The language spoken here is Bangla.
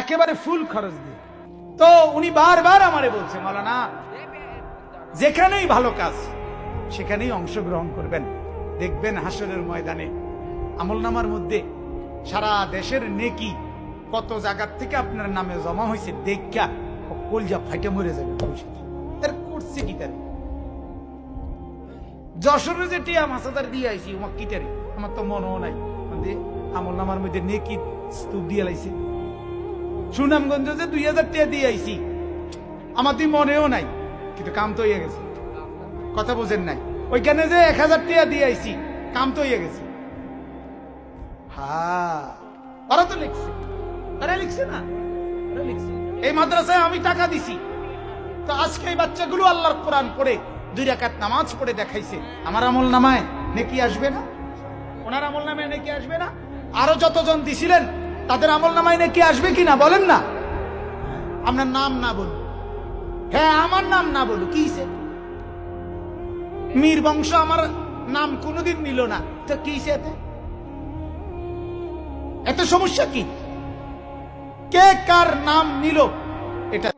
একেবারে ফুল খরচ দিয়ে। তো উনি বারবার আমারে বলছে, মাওলানা যেখানেই ভালো কাজ সেখানেই অংশগ্রহণ করবেন, দেখবেন হাসরের ময়দানে আমলনামার মধ্যে সারা দেশের নেকি কত জায়গার থেকে আপনার নামে জমা হয়েছে, দেখা কলজা ফাইটে মরে যাবে। এর করছে কি তার যশোরে যে টিয়া 5,000 দিয়ে আইছি আমার কিটারে, আমার তো মনেও নাই আমলনামার মধ্যে নেকি স্তূপ দিয়ে লাইছে। সুনামগঞ্জ যে 2,000 টাকা দিয়ে আইছি আমার তুই মনেও নাই, কিন্তু কাম তো হয়ে গেছে। কথা বোঝেন নাই? ওইখানে যে 1,000 টাকা দিয়ে আইছি কাম তো হয়ে গেছে। হ্যাঁ, ওরা তো লিখছে, ওরা লিখছে না, ওরা লিখছে। এই মাদ্রাসায় আমি টাকা দিছি, তো আজকে এই বাচ্চাগুলো আল্লাহর কোরআন পড়ে 2 রাকাত নামাজ পড়ে দেখাইছে, আমার আমল নামায় নেকি আসবে না? ওনার আমল নামায় নেকি আসবে না? আরো যতজন দিছিলেন তাদের আমল নামায় নেকি আসবে কিনা বলেন না? আপনার নাম না বলুন, হ্যাঁ আমার নাম না বলুন, কি মীর বংশ আমার নাম কোনোদিন নিল না, তো কি এত সমস্যা কি? কে কার নাম নিল এটা